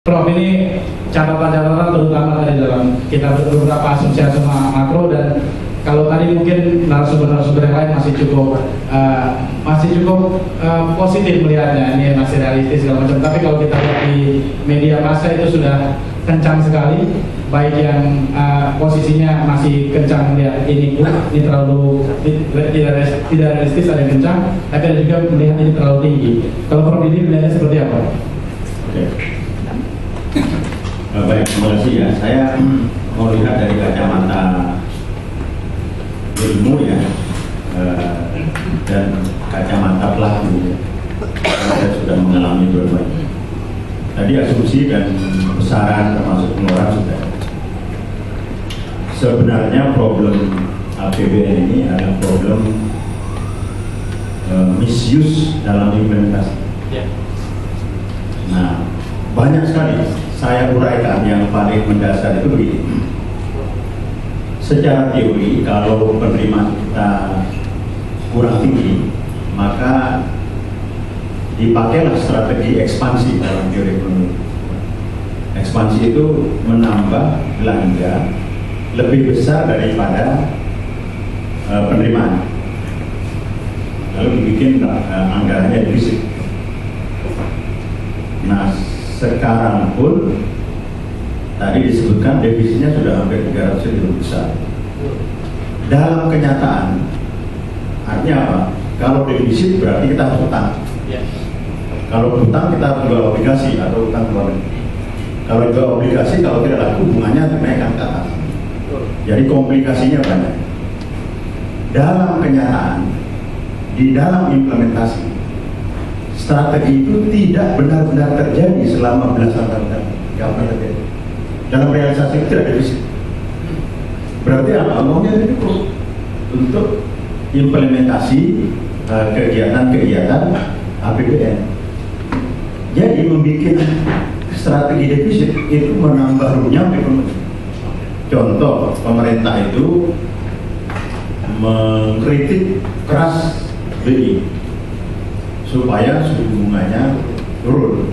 Prof, ini catatan-catatan terutama tadi dalam kita beberapa asumsi makro, dan kalau tadi mungkin narasumber-narasumber yang lain masih cukup positif melihatnya, ini masih realistis segala macam. Tapi kalau kita lihat di media massa itu sudah kencang sekali, baik yang posisinya masih kencang melihat ini terlalu tidak realistis, ada yang kencang, tapi ada juga melihat ini terlalu tinggi. Kalau Prof ini melihatnya seperti apa? Oke. Baik, terima kasih ya. Saya mau lihat dari kacamata ilmu ya, dan kacamata pelaku. Saya sudah mengalami dua-duanya. Tadi asumsi dan besaran termasuk pengeluaran sudah. Sebenarnya problem APBN ini adalah problem misuse dalam implementasi. Nah, banyak sekali. Saya uraikan yang paling mendasar itu begini. Secara teori, kalau penerimaan kita kurang tinggi, maka dipakailah strategi ekspansi dalam teori ekonomi. Ekspansi itu menambah belanja lebih besar daripada penerimaan, lalu dibikin anggarannya defisit. Nah, sekarang pun tadi disebutkan defisitnya sudah hampir 300 triliun besar. Dalam kenyataan, artinya apa? Kalau defisit berarti kita harus utang. Kalau utang kita harus jual obligasi atau utang luar negeri. Kalau jual obligasi, kalau tidak laku bunganya dinaikkan ke atas. Jadi komplikasinya banyak. Dalam kenyataan, di dalam implementasi, strategi itu tidak benar-benar terjadi selama belasan tahun. Tidak pernah terjadi. Dalam realisasi itu tidak defisit. Berarti apa? Uangnya cukup untuk implementasi kegiatan-kegiatan APBN. Jadi membuat strategi defisit itu menambah runyam ekonomi. Contoh, pemerintah itu mengkritik keras BI supaya suku bunganya turun.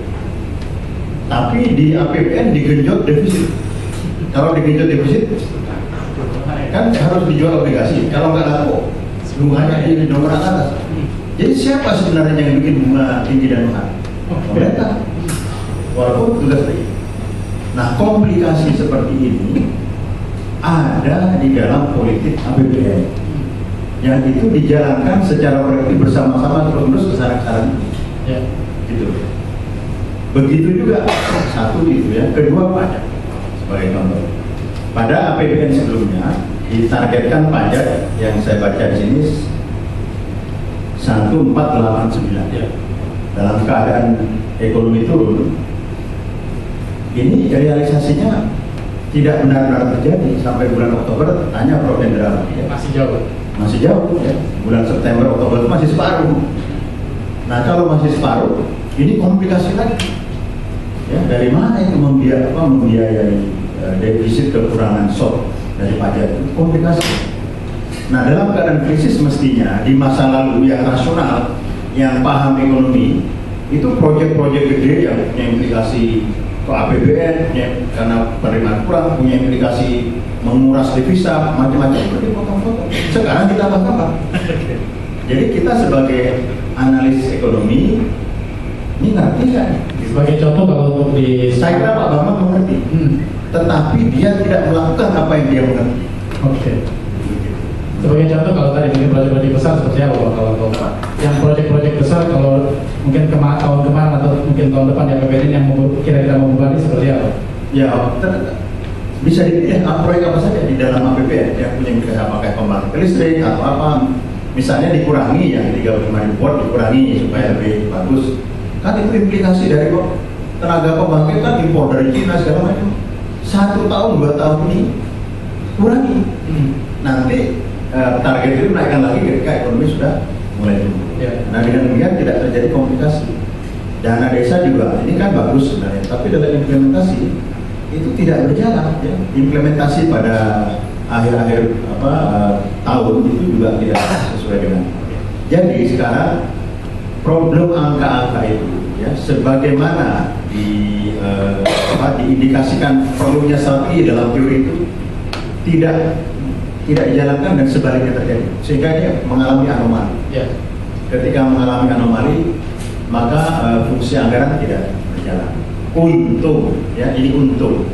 Tapi di APBN digenjot defisit. Kalau digenjot defisit, kan harus dijual obligasi. Kalau nggak laku, bunganya di nomor atas. Jadi siapa sebenarnya yang bikin bunga tinggi dan mahal? Pemerintah. Walaupun tugas BI. Nah, komplikasi seperti ini ada di dalam politik APBN. Yang itu dijalankan secara kolektif bersama-sama terus kesana-kesana. Ya. Gitu. Begitu juga satu itu ya. Kedua pajak sebagai contoh. Pada APBN sebelumnya ditargetkan pajak yang saya baca di sini 1489. Ya. Dalam keadaan ekonomi turun, ini realisasinya tidak benar-benar terjadi sampai bulan Oktober. Tanya Prof Hendra, ya. Masih jauh ya. Bulan September, Oktober itu masih separuh. Nah, kalau masih separuh, ini komplikasi lagi. Ya, dari mana itu membiayai defisit kekurangan SOT dari pajak itu komplikasi. Nah, dalam keadaan krisis mestinya di masa lalu yang rasional, yang paham ekonomi, itu proyek-proyek gede yang punya implikasi ke APBN, karena penerimaan kurang, punya implikasi menguras devisa, macam-macam seperti foto-foto. Sekarang kita apa? Jadi kita sebagai analis ekonomi, ini ngerti kan? Sebagai contoh kalau untuk di saya kira Pak Bambang mengerti, tetapi dia tidak melakukan apa yang dia mengerti. Oke. Sebagai contoh kalau tadi mungkin proyek-proyek besar seperti apa kalau yang proyek-proyek besar kalau mungkin tahun kemarin atau mungkin tahun depan yang APBN yang kira-kira membebani seperti apa? Ya, bisa dipilih proyek apa saja di dalam APBN yang punya implikasi pakai pembangkit listrik atau apa, misalnya dikurangi yang 35.000 watt dikurangi supaya lebih bagus. Kan itu implikasi dari tenaga pembangkit kan impor dari Cina segala macam. 1 tahun 2 tahun ini kurangi. Nanti target itu naikkan lagi ketika ekonomi sudah mulai tumbuh. Ya. Nah, dengan demikian tidak terjadi komplikasi. Dana desa juga ini kan bagus sebenarnya, tapi dalam implementasi itu tidak berjalan. Ya. Implementasi pada akhir-akhir tahun itu juga tidak sesuai dengan. Jadi sekarang problem angka-angka itu, ya, sebagaimana diindikasikan perlunya strategi dalam teori itu tidak dijalankan dan sebaliknya terjadi, sehingga dia mengalami anomali. Ya. Ketika mengalami anomali, maka fungsi anggaran tidak berjalan. Untung, ya ini untung,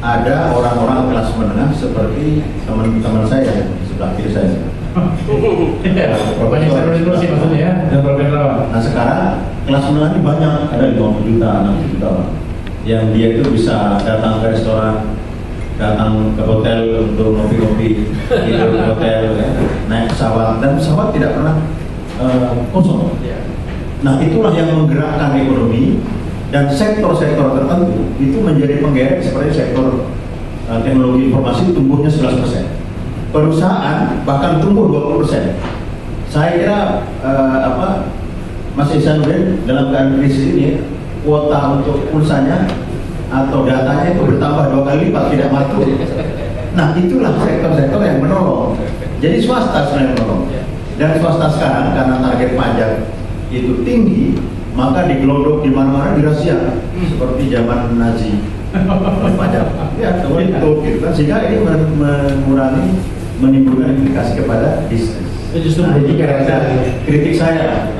ada orang-orang kelas menengah seperti teman-teman saya di sebelah kiri saya. Banyak terus maksudnya ya, dan Profesor. Nah sekarang kelas menengah ini banyak, ada 50 juta, 60 juta orang, yang dia itu bisa datang ke restoran, datang ke hotel untuk ngopi-ngopi, tidur di hotel, ya, naik pesawat, dan pesawat tidak pernah kosong. Nah itulah yang menggerakkan ekonomi, dan sektor-sektor tertentu itu menjadi penggerak seperti sektor teknologi informasi tumbuhnya 11%. Perusahaan bahkan tumbuh 20%. Saya kira Mas Ihsanuddin dalam keadaan krisis ini kuota untuk pulsanya atau datanya itu bertambah 2 kali lipat, tidak mati. Nah itulah sektor-sektor yang menolong. Jadi swasta sebenarnya menolong. Dan swasta sekarang karena target pajak itu tinggi, maka digelodok di mana-mana dirahsia seperti zaman Nazi pajak. Ya, itu gitu kan, sehingga ini menimbulkan implikasi kepada bisnis. Justru Nah, ini kritik saya.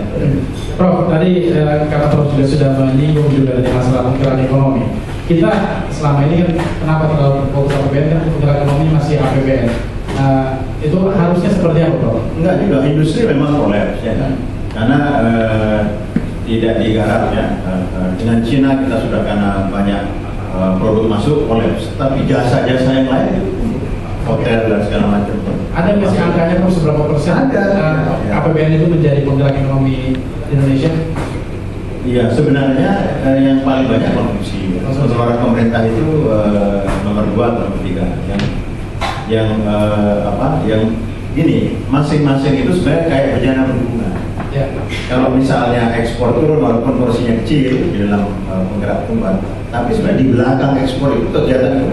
Prof, tadi karena Prof juga sudah menyinggung juga dari masalah penggerak ekonomi. Kita selama ini kan kenapa terlalu fokus APBN, kan penggerak ekonomi masih APBN. Itu harusnya seperti apa, Prof? Enggak juga, industri memang kolaps ya. Karena tidak digarap ya. Dengan Cina kita sudah karena banyak produk masuk kolaps, tapi jasa-jasa yang lain hotel dan segala macam. Ada nggak sih angkanya Prof, seberapa persen APBN itu menjadi penggerak ekonomi Indonesia? Iya, sebenarnya yang paling banyak konsumsi. Pengeluaran pemerintah itu nomor 2 atau nomor 3. Yang gini, masing-masing itu sebenarnya kayak berjalan berhubungan. Ya. Kalau misalnya ekspor turun walaupun porsinya kecil di dalam penggerak tumbuhan, tapi sebenarnya di belakang ekspor itu kegiatan itu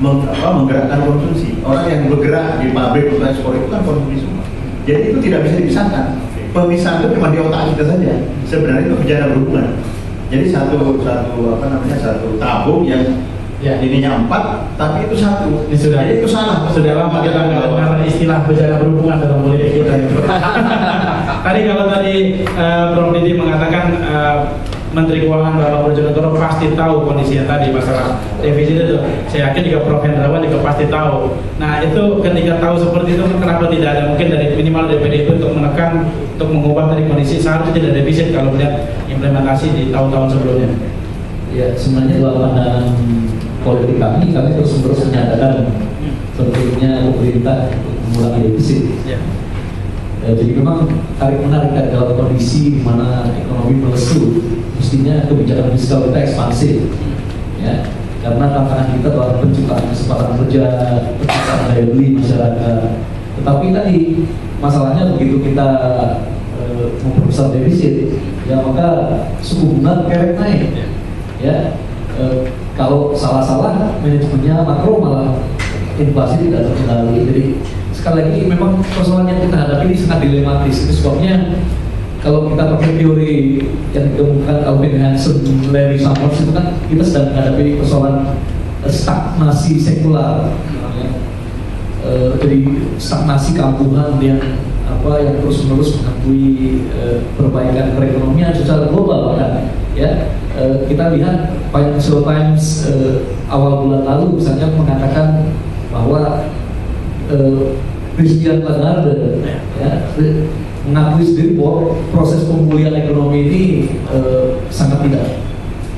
menggerakkan konsumsi. Orang yang bergerak di pabrik untuk ekspor itu kan konsumsi semua. Jadi itu tidak bisa dipisahkan. Pemisahan itu cuma di otak kita saja. Sebenarnya itu berjalan berhubungan. Jadi satu tabung yang ininya 4, tapi itu 1. Jadi itu salah. Sudah lama kita nggak dengar istilah berjalan berhubungan dalam politik kita. Tadi kalau Prof Didi mengatakan Menteri Keuangan Bapak Brojonegoro pasti tahu kondisinya tadi masalah defisit itu. Saya yakin juga Prof Hendrawan juga pasti tahu. Nah itu ketika tahu seperti itu, kenapa tidak ada mungkin dari minimal dari PDIP untuk menekan, untuk mengubah dari kondisi seharusnya tidak defisit kalau melihat implementasi di tahun-tahun sebelumnya? Ya sebenarnya dalam pandangan politik kami terus menyatakan pentingnya pemerintah mengurangi defisit. Ya. Jadi memang tarik menarik dalam kondisi di mana ekonomi melesu, mestinya kebijakan fiskal kita ekspansif, ya. Karena tantangan kita adalah penciptaan kesempatan kerja, penciptaan daya beli masyarakat. Tetapi tadi masalahnya begitu kita memperbesar defisit, ya maka suku bunga kerek naik, ya. Kalau salah-salah manajemennya makro malah inflasi tidak terkendali. Jadi sekali lagi memang persoalan yang kita hadapi ini sangat dilematis. Itu sebabnya kalau kita pakai teori yang ditemukan Alvin Hansen, Larry Summers, itu kan kita sedang menghadapi persoalan stagnasi sekular. Jadi stagnasi kampungan yang terus-menerus mengakui perbaikan perekonomian secara global kan. Ya, kita lihat Financial Times awal bulan lalu misalnya mengatakan bahwa Christian Lagarde mengakui sendiri bahwa proses pemulihan ekonomi ini sangat tidak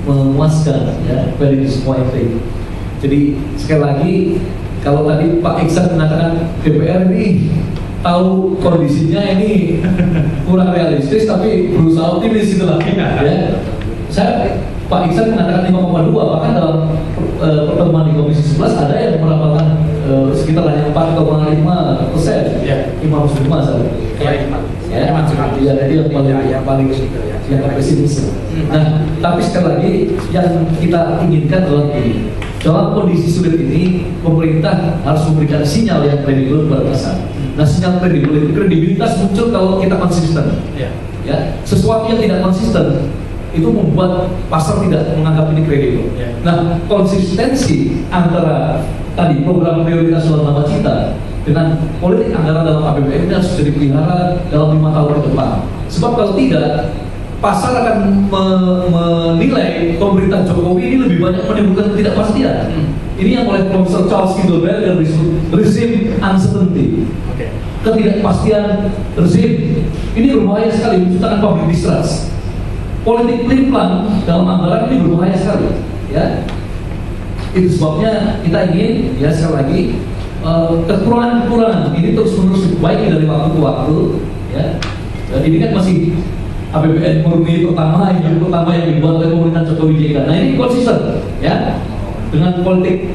memuaskan, ya, very disappointing. Jadi sekali lagi kalau tadi Pak Iksan mengatakan DPR ini tahu kondisinya ini kurang realistis tapi berusaha optimis itulah, ya. Pak Iksan mengatakan 5,2, bahkan dalam pertemuan di Komisi 11 ada yang meramalkan sekitar hanya 4,5%, ya, 5,5 saja. Ya, jadi yang paling pesimis. Nah, tapi sekali lagi yang kita inginkan adalah ini. Dalam kondisi sulit ini, pemerintah harus memberikan sinyal yang kredibel kepada pasar. Nah, sinyal kredibel itu kredibilitas muncul kalau kita konsisten. Ya, sesuatu yang tidak konsisten itu membuat pasar tidak menganggap ini kredibel. Ya. Nah, konsistensi antara tadi program prioritas dalam nawacita dengan politik anggaran dalam APBN ini harus bisa dipelihara dalam 5 tahun ke depan. Sebab kalau tidak, pasar akan menilai pemerintah Jokowi ini lebih banyak menimbulkan ketidakpastian. Ini yang oleh Profesor Charles Kindleberger disebut regime uncertainty. Ketidakpastian rezim ini berbahaya sekali, menciptakan public distrust. Politik plan dalam anggaran ini berbahaya sekali, ya. Itu sebabnya kita ingin, ya sekali lagi, kekurangan ini terus-menerus diperbaiki dari waktu ke waktu, ya. Dan ini kan masih APBN murni pertama yang dibuat oleh pemerintahan Jokowi JK. Nah ini konsisten, ya, dengan politik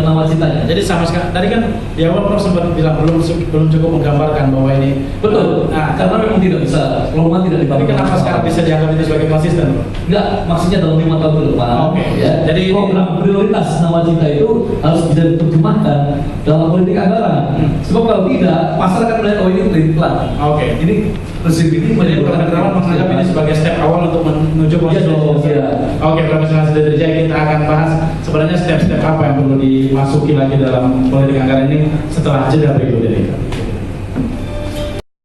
nawacitanya. Jadi sama sekali tadi kan di awal Prof sempat bilang belum cukup menggambarkan bahwa ini betul. Nah, karena memang tidak bisa, lama tidak tapi dibangun. kenapa sekarang bisa dianggap itu sebagai konsisten? Enggak, maksudnya dalam 5 tahun ke depan. Oke. Ya. Jadi program prioritas nawacita itu harus bisa diterjemahkan dalam politik anggaran. Sebab kalau tidak, pasar akan melihat oh ini plan. Oke. Ini rezim ini Prof Hendrawan menganggap ini sebagai step awal untuk menuju konsistensi. Oke, Profesor Hasdi Dirjaya, kita akan bahas sebenarnya step-step apa yang perlu dimasuki lagi dalam politik anggaran ini setelah jeda berikut ini.